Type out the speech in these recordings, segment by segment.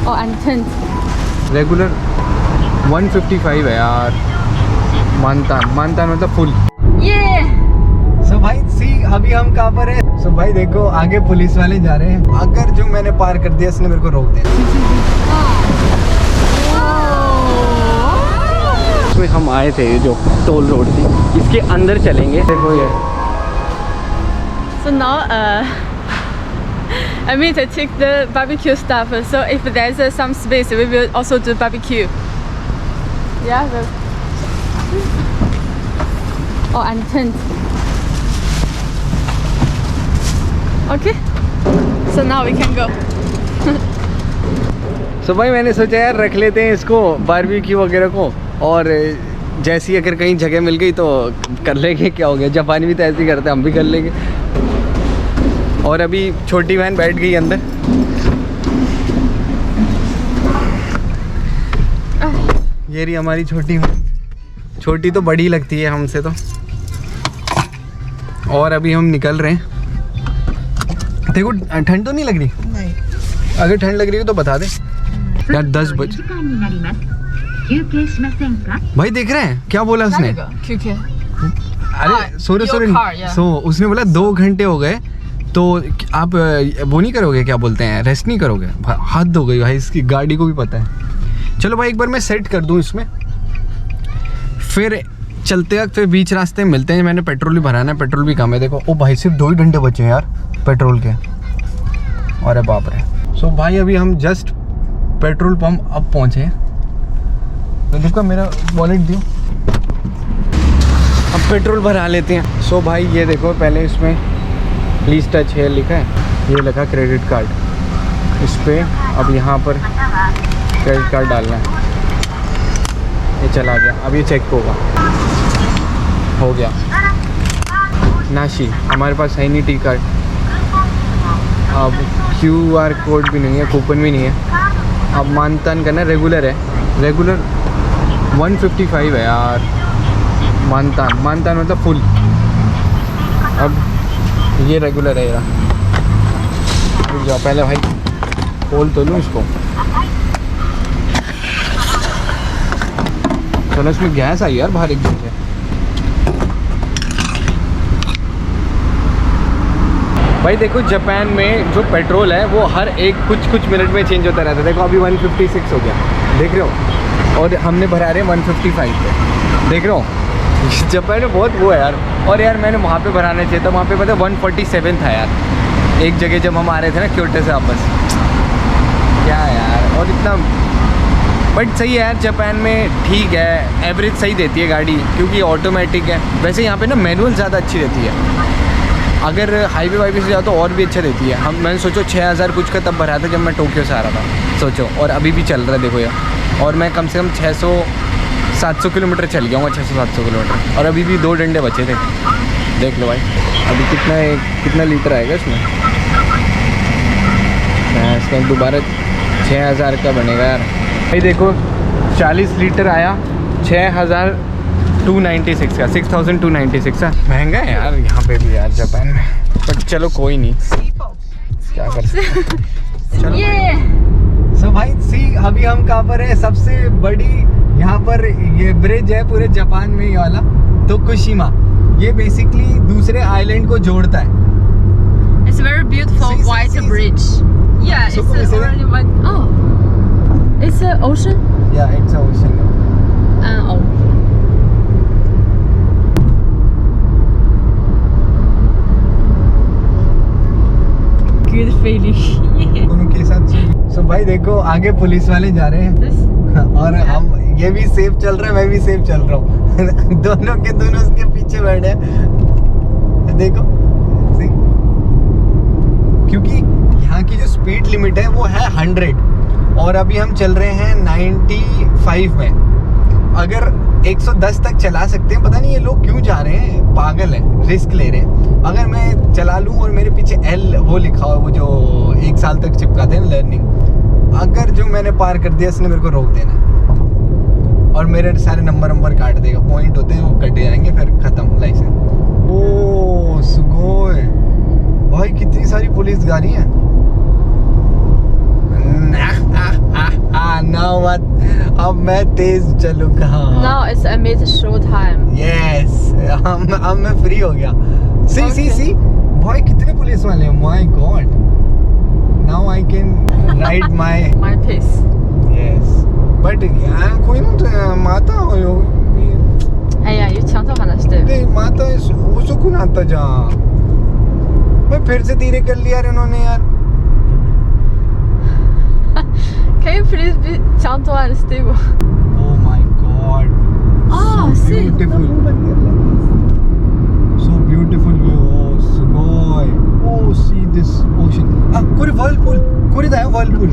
Oh, and tent. Regular 155 है यार। मानतान मतलब फुल। Yeah. सो भाई सी अभी हम कहाँ पर है। सो भाई देखो आगे पुलिस वाले जा रहे हैं। अगर जो मैंने पार कर दिया इसने मेरे को रोक दिया। इसमें हम आए थे जो टोल रोड थी इसके अंदर चलेंगे। देखो ये So now, I mean to take the barbecue stuff. So if there's some space, we will also do barbecue. Yeah. Oh, and tent. Okay. So now we can go. सो भाई मैंने सोचा यार रख लेते हैं इसको बारबेक्यू वगैरह को, और जैसी अगर कहीं जगह मिल गई तो कर लेंगे। क्या हो गया, जापानी भी तो ऐसे ही करते हैं, हम भी कर लेंगे। और अभी छोटी बहन बैठ गई अंदर। ये रही हमारी छोटी बहन। छोटी तो बड़ी लगती है हमसे तो। और अभी हम निकल रहे हैं। देखो ठंड तो नहीं लग रही? नहीं। अगर ठंड लग रही हो तो बता दे यार। 10 बजे भाई देख रहे हैं क्या बोला उसने? अरे सॉरी सो उसने बोला 2 घंटे हो गए तो आप वो नहीं करोगे, क्या बोलते हैं, रेस्ट नहीं करोगे? हद हो गई भाई, इसकी गाड़ी को भी पता है। चलो भाई एक बार मैं सेट कर दूं इसमें, फिर चलते वक्त फिर बीच रास्ते में मिलते हैं। मैंने पेट्रोल भी भराना है, पेट्रोल भी कम है। देखो ओ भाई सिर्फ 2 ही घंटे बचे हैं यार पेट्रोल के। अरे बाप रे। सो भाई अभी हम जस्ट पेट्रोल पंप अब पहुँचे हैं। तो देखो मेरा वॉलेट दियो, अब पेट्रोल भरा लेते हैं। सो भाई ये देखो पहले इसमें प्लीज़ टच हेयर लिखा है, ये लिखा क्रेडिट कार्ड। इस पर अब यहाँ पर क्रेडिट कार्ड डालना है। ये चला गया, अब ये चेक होगा। हो गया नाशी, हमारे पास है नहीं टी कार्ड। अब QR कोड भी नहीं है, कूपन भी नहीं है। अब मानतान करना रेगुलर है। रेगुलर 155 है यार। मानतान मतलब फुल। अब ये रेगुलर है यार। रुक जाओ पहले भाई खोल तो लूँ इसको। चलो इसमें गैस आई यार बाहर एकदम से। भाई देखो जापान में जो पेट्रोल है वो हर एक कुछ मिनट में चेंज होता रहता है। देखो अभी 156 हो गया, देख रहे हो, और हमने भरा रहे 155 पे, देख रहे हो। जापान में बहुत वो है यार। और यार मैंने वहाँ पे भराना चाहिए था, वहाँ पे पता 147 था यार एक जगह जब हम आ रहे थे ना क्योटो से वापस। क्या यार, और इतना बट सही है यार जापान में, ठीक है, एवरेज सही देती है गाड़ी क्योंकि ऑटोमेटिक है। वैसे यहाँ पे ना मैनुअल ज़्यादा अच्छी रहती है। अगर हाईवे वाईवे से जाओ तो और भी अच्छा देती है। मैंने सोचो 6000 कुछ का तब भरा था जब मैं टोक्यो से आ रहा था, सोचो। और अभी भी चल रहा है देखो यार। और मैं कम से कम 600-700 किलोमीटर चल गया हूँ, 600-700 किलोमीटर। और अभी भी 2 डंडे बचे थे, देख लो भाई। अभी कितना लीटर आएगा इसमें? इसमें दोबारा 6000 का बनेगा यार। भाई देखो 40 लीटर आया, 6296 का, 6296 का। महंगा है यार यहाँ पे भी यार जापान में, बट चलो कोई नहीं, क्या कर सकते। चलो सो भाई सी अभी हम कहाँ पर है? सबसे बड़ी यहाँ पर ये ब्रिज है पूरे जापान में, ये वाला तोकुशिमा। ये बेसिकली दूसरे आइलैंड को जोड़ता है। It's a very beautiful white bridge. Yeah, it's already one. Oh, it's an ocean. Yeah, it's an ocean. Oh. Good feeling. उनके साथ। सो भाई देखो आगे पुलिस वाले जा रहे हैं और हम ये भी सेफ चल रहा है, मैं भी सेफ चल रहा हूँ। दोनों के दोनों उसके पीछे बैठे हैं, देखो। क्योंकि यहाँ की जो स्पीड लिमिट है वो है 100 और अभी हम चल रहे हैं 95 में। अगर 110 तक चला सकते हैं, पता नहीं ये लोग क्यों जा रहे हैं, पागल है, रिस्क ले रहे हैं। अगर मैं चला लूँ और मेरे पीछे L वो लिखा हुआ, वो जो 1 साल तक चिपकाते हैं लर्निंग, अगर जो मैंने पार कर दिया इसने मेरे को रोक देना और मेरे सारे नंबर काट देगा। पॉइंट होते हैं वो कटे जाएंगे, फिर खत्म लाइसेंस। ओ सुगोय भाई, कितनी सारी पुलिस गाड़ी हैं। अब मैं तेज चलूंगा। Now it's amid show time. Yes, अब मैं फ्री हो गया। सी भाई कितने पुलिस वाले हैं, my God. Now I can ride my My pace. Yes but कोई ना माता हो哎呀, you ちゃんと話してる。 माता सुकून आता जा। मैं फिर से धीरे कर लिया यार इन्होंने यार। Can you please be ちゃんとunstable? Oh my god. Ah, so see. beautiful. So beautiful view. Oh, sugoi. Oh, see this ocean. Ah, kore whirlpool. Kore da hai whirlpool.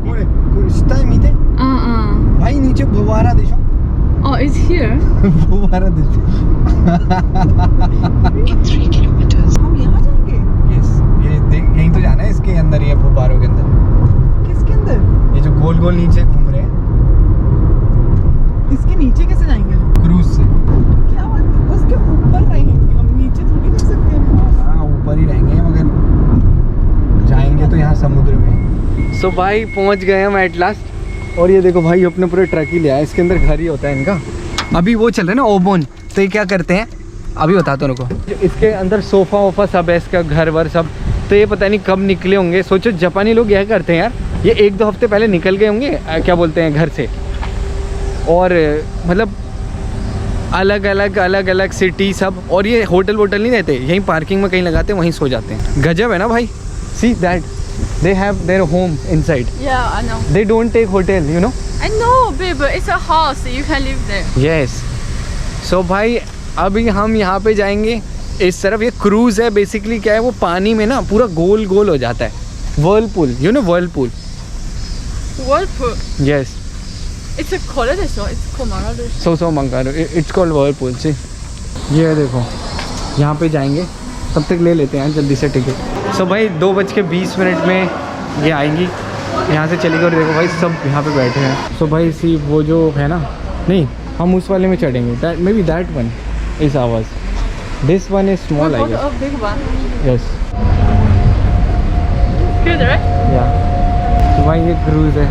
Kore shita hai mite. भाई नीचे फुवारा देखो। Oh, it's here. फुवारा देखो। In 3 kilometers. हम यहाँ जाएंगे? Yes, ये देख यहीं तो जाना है इसके अंदर, ये फुवारों के अंदर। किसके अंदर? ये जो गोल गोल नीचे घूम रहे हैं। इसके नीचे कैसे जाएंगे हम? क्रूज से। क्या बात है? उसके ऊपर रहेंगे हम, नीचे थोड़ी रह सकते हैं। हाँ ऊपर ही रहेंगे मगर जाएंगे तो यहाँ समुद्र में। सो भाई पहुँच गए हम एट लास्ट। और ये देखो भाई अपने पूरे ट्रक ही ले आए, इसके अंदर घर ही होता है इनका। अभी वो चल रहा है ना ओबोन, तो ये क्या करते हैं अभी बताता हूँ उनको। इसके अंदर सोफ़ा वोफ़ा सब है, इसका घर वर सब। तो ये पता नहीं कब निकले होंगे। सोचो जापानी लोग यह करते हैं यार, ये 1-2 हफ्ते पहले निकल गए होंगे क्या बोलते हैं घर से। और मतलब अलग अलग सिटी सब। और ये होटल वोटल नहीं रहते, यहीं पार्किंग में कहीं लगाते हैं, वहीं सो जाते हैं। गजब है ना भाई। See that they have their home inside. Yeah, I know. They don't take hotel, you know. I know, babe. It's a house. You can live there. Yes. So भाई अभी हम यहाँ पे जाएंगे इस तरफ। ये क्रूज है बेसिकली। क्या है वो पानी में ना पूरा गोल गोल हो जाता है। Whirlpool, you know Whirlpool. Whirlpool. Yes. It's a color desu. It's Komaru desu. So मंगारो, it's called whirlpool। See, ये देखो यहाँ पे जाएंगे, तब तक ले लेते हैं जल्दी से टिकट। सो भाई 2:20 में ये आएंगी, यहाँ से चलेगी। और देखो भाई सब यहाँ पे बैठे हैं। सो भाई सी वो जो है ना, नहीं हम उस वाले में चढ़ेंगे। That may be that one is ours, this one is small I guess. Oh, big one. Yes Good, right? या। तो भाई ये क्रूज़ है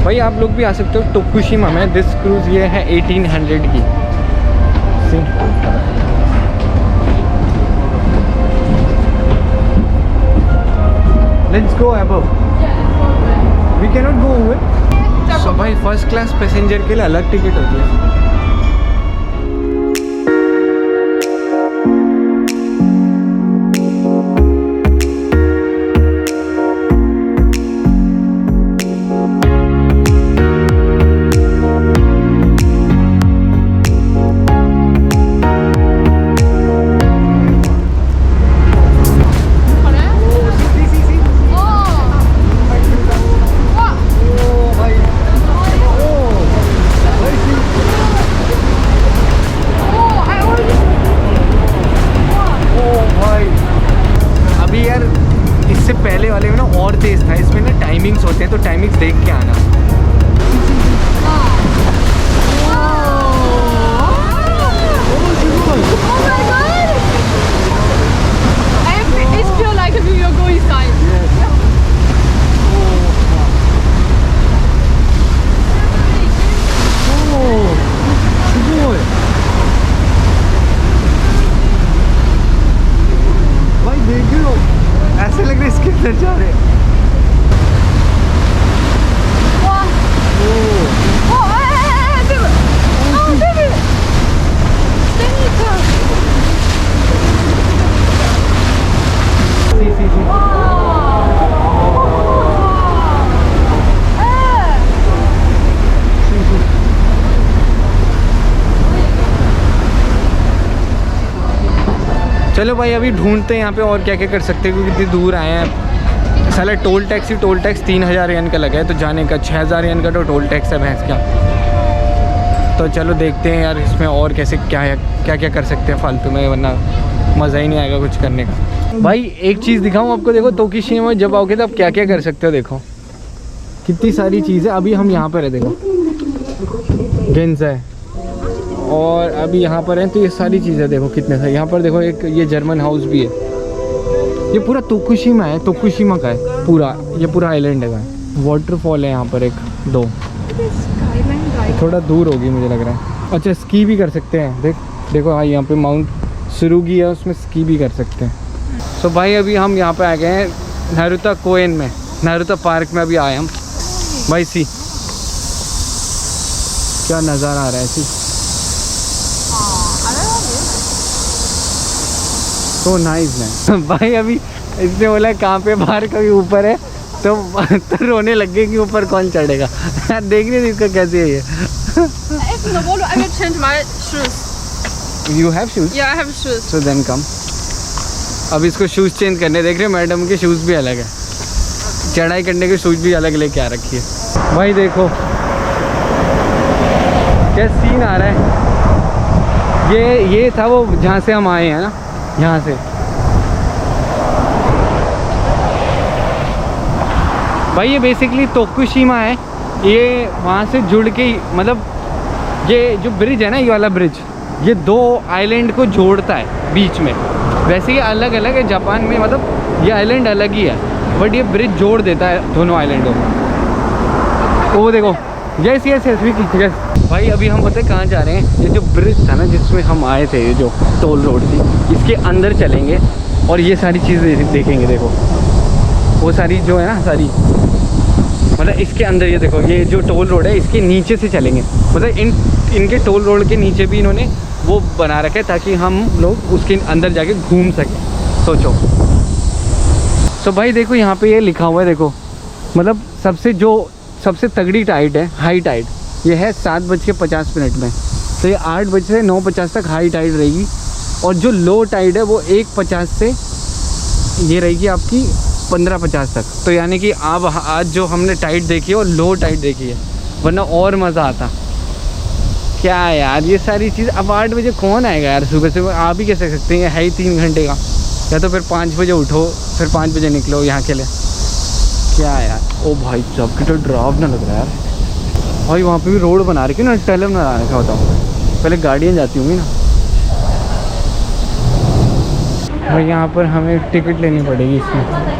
भाई, आप लोग भी आ सकते हो टोकुशिमा में। दिस क्रूज़ ये है 1800 की। सी Let's go above. We cannot go over. So भाई फर्स्ट क्लास पैसेंजर के लिए अलग टिकट होती है। पहले वाले में ना और तेज़ था, इसमें ना टाइमिंग्स होते हैं, तो टाइमिंग्स देख के आना। भाई देख लो ऐसे लग रहा है इसके अंदर जा रहे हैं। चलो भाई अभी ढूंढते हैं यहाँ पे और क्या क्या कर सकते हैं, क्योंकि इतनी दूर आए हैं। साला टोल टैक्स 3000 येन का लगा है, तो जाने का 6000 येन का तो टोल टैक्स है भैंस का। तो चलो देखते हैं यार इसमें और कैसे क्या कर सकते हैं फालतू में, वरना मज़ा ही नहीं आएगा कुछ करने का। भाई एक चीज़ दिखाऊँ आपको, देखो तोकिशिमा में जब आओगे तो आप क्या क्या कर सकते हो। देखो कितनी सारी चीज़ें। अभी हम यहाँ पर है, देखो गेंजा है, और अभी यहाँ पर हैं तो ये सारी चीज़ें देखो कितने सारे। यहाँ पर देखो एक ये जर्मन हाउस भी है। ये पूरा तोकुशिमा है, तोकुशिमा का है पूरा, ये पूरा आइलैंड है। वाटरफॉल है यहाँ पर एक दो, स्काईलाइन ड्राइव। थोड़ा दूर होगी मुझे लग रहा है। अच्छा स्की भी कर सकते हैं, देखो हाँ यहाँ पे माउंट सुरुगी है, उसमें स्की भी कर सकते हैं। तो भाई अभी हम यहाँ पे आ गए हैं नारुता कोएन में, नारुता पार्क में अभी आए हम। भाई सी क्या नज़ारा आ रहा है, सी तो नाइस है। भाई अभी इसने बोला कहाँ पे, बाहर कभी ऊपर है तो रोने लग गए कि ऊपर कौन चढ़ेगा। देखने इसका कैसे है ये। I will change my shoes. You have shoes? Yeah, I have shoes. So then come. अब इसको शूज़ चेंज करने, देख रहे हो मैडम के शूज़ भी अलग है, चढ़ाई करने के शूज़ भी अलग लेके आ रखी है। भाई देखो क्या सीन आ रहा है। ये था वो जहाँ से हम आए हैं ना, यहाँ से। भाई ये बेसिकली तोकुशिमा है, ये वहाँ से जुड़ के, मतलब ये जो ब्रिज है ना, ये वाला ब्रिज, ये दो आइलैंड को जोड़ता है बीच में। वैसे ये अलग अलग है जापान में, मतलब ये आइलैंड अलग ही है, बट ये ब्रिज जोड़ देता है दोनों आइलैंडों को। वो देखो, यस यस यस यस। भाई अभी हम पता है कहाँ जा रहे हैं, ये जो ब्रिज था ना जिसमें हम आए थे, ये जो टोल रोड थी, इसके अंदर चलेंगे और ये सारी चीज़ें देखेंगे। देखो वो सारी जो है ना, सारी मतलब इसके अंदर, ये देखो ये जो टोल रोड है इसके नीचे से चलेंगे, मतलब इनके टोल रोड के नीचे भी इन्होंने वो बना रखा है ताकि हम लोग उसके अंदर जाके घूम सकें। सोचो। तो भाई देखो यहाँ पे ये लिखा हुआ है, देखो मतलब सबसे तगड़ी टाइड है, हाई टाइड, ये है 7:50 में। तो ये 8 बजे से 9:50 तक हाई टाइड रहेगी, और जो लो टाइड है वो 1:50 से ये रहेगी आपकी 15:50 तक। तो यानी कि आप आज जो हमने टाइड देखी है वो लो टाइड देखी है, वरना और मज़ा आता। क्या यार ये सारी चीज़, अब 8 बजे कौन आएगा यार सुबह सुबह, आप ही कैसे सकते हैं, है ही 3 घंटे का। या तो फिर 5 बजे उठो, फिर 5 बजे निकलो यहाँ के लिए। क्या यार, ओ भाई साहब की तो ड्राइव ना लग रहा है यार। भाई वहाँ पे भी रोड बना रखी ना, टैलम ना रखा होता हूँ, पहले गाड़ियाँ जाती होंगी ना। भाई यहाँ पर हमें टिकट लेनी पड़ेगी इसमें।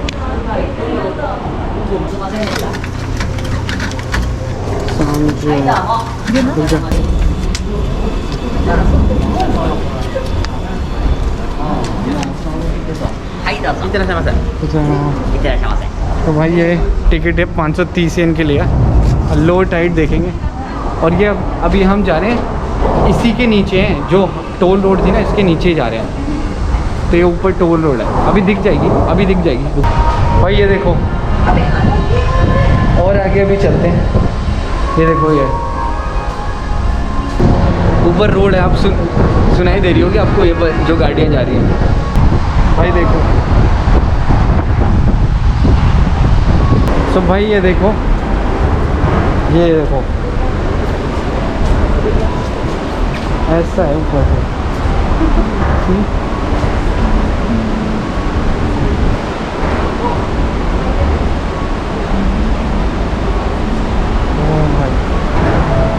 तो भाई ये टिकट है 530 येन के लिए, लो टाइड देखेंगे। और ये अभी हम जा रहे हैं इसी के नीचे हैं, जो टोल रोड थी ना इसके नीचे ही जा रहे हैं। तो ये ऊपर टोल रोड है, अभी दिख जाएगी, अभी दिख जाएगी। भाई ये देखो, और आगे अभी चलते हैं। ये देखो ये ऊपर रोड है, आप सुनाई दे रही होगी आपको ये जो गाड़ियाँ जा रही हैं। भाई देखो, तो भाई ये देखो, ये देखो ऐसा है ऊपर से।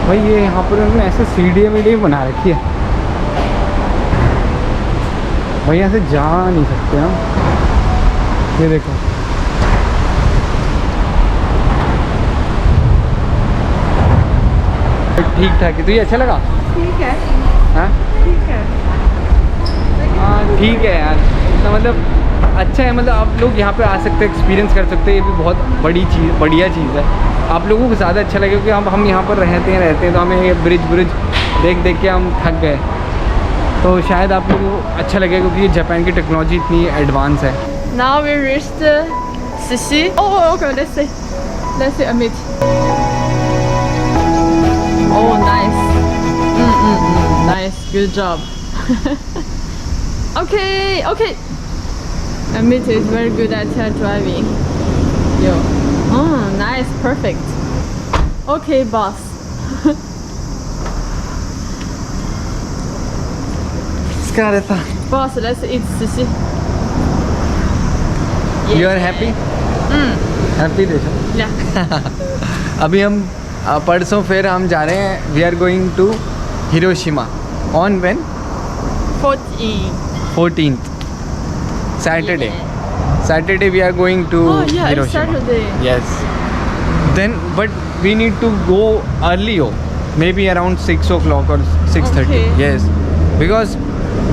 भाई ये यहाँ पर उन्होंने ऐसे सीढ़ी बना रखी है। भाई यहाँ से जा नहीं सकते हम। ये देखो, ठीक ठाक है। तो ये अच्छा लगा? ठीक है। हाँ ठीक है। हाँ ठीक है यार, तो मतलब अच्छा है, मतलब आप लोग यहाँ पे आ सकते हैं, एक्सपीरियंस कर सकते हैं। ये भी बहुत बढ़िया चीज़ है। आप लोगों को ज़्यादा अच्छा लगेगा क्योंकि हम यहाँ पर रहते हैं तो हमें ये ब्रिज देख के हम थक गए। तो शायद आप लोगों को अच्छा लगेगा क्योंकि जापान की टेक्नोलॉजी इतनी एडवांस है। Now we reached Sushi. Oh, okay, let's see a meat. Oh, nice. Nice, good job. Okay. Meet is very good at driving. Yo. Oh, nice, perfect. Okay, boss. Scarletta. Boss, let's eat sushi. You are happy? Happy देखो। Yeah. अभी हम परसों फिर हम जा रहे हैं, we are going to Hiroshima on when 14th Saturday. Yeah. Saturday we are going to Oh yeah, it's Hiroshima. Saturday. Yes. then but we need to go early maybe around 6 o'clock or 6:30. Okay. Yes, because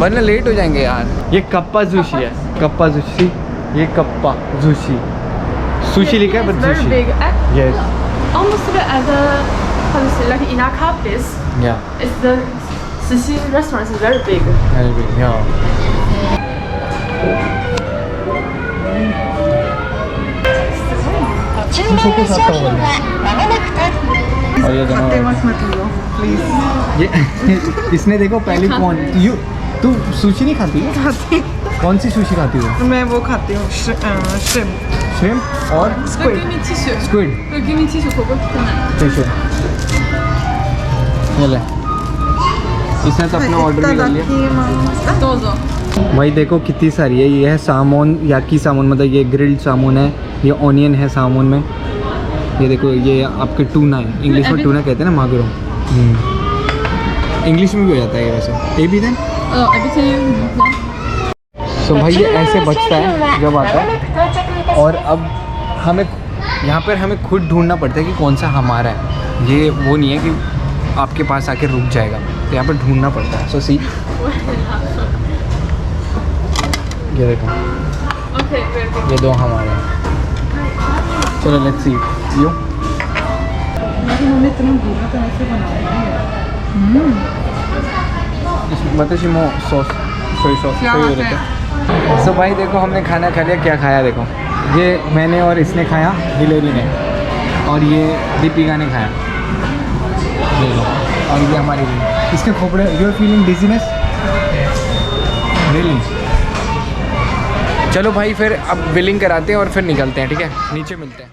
वरना late हो जाएंगे यार। ये kappa sushi है, kappa sushi, ये kappa sushi, sushi लिखा है It's but very sushi. big. Yes, Almost as a, how to say, like in our place, yeah, it's the sushi restaurant is very big. very big, yeah. और ये दोनों खाते वक्त मत लियो please. ये इसने देखो पहले कौन तू सुशी नहीं खाती है? खाती कौन सी सुशी खाती हो? मैं वो खाती हूँ श्रिम्प। श्रिम्प और Give me tissue. Squid. Give me tissue for both tonight. ठीक है, ये ले। इसने तो अपना ऑर्डर भी कर लिया। Dozo. भाई देखो कितनी सारी है। ये है सामोन, याकी सामोन, मतलब ये ग्रिल्ड सामोन है, ये ऑनियन है सामोन में। ये देखो ये आपके टूना है, इंग्लिश में टूना कहते हैं ना, मागरो। इंग्लिश में भी हो जाता है ये वैसे। ए भी दें। Everything. तो भाई ये ऐसे बचता है जब आता है, और अब हमें यहाँ पर हमें खुद ढूंढना पड़ता है कि कौन सा हमारा है। ये वो नहीं है कि आपके पास आके रुक जाएगा, तो यहाँ पर ढूंढना पड़ता है। सो सी ये देखो, Okay, very good. ये दो हमारे हैं। चलो लेट्स सी यू। उन्होंने इतना बुरा तरह से बनाया है। मतलब शिमो सॉस, सोया सॉस क्या सही बात रहता है। सो भाई देखो हमने खाना खा लिया। क्या खाया देखो, ये मैंने और इसने खाया, हिलेरी ने, और ये दीपिका ने खाया देखो, और ये हमारी भी। इसके खोपड़े, you are feeling dizziness really. चलो भाई फिर अब बिलिंग कराते हैं और फिर निकलते हैं, ठीक है? नीचे मिलते हैं।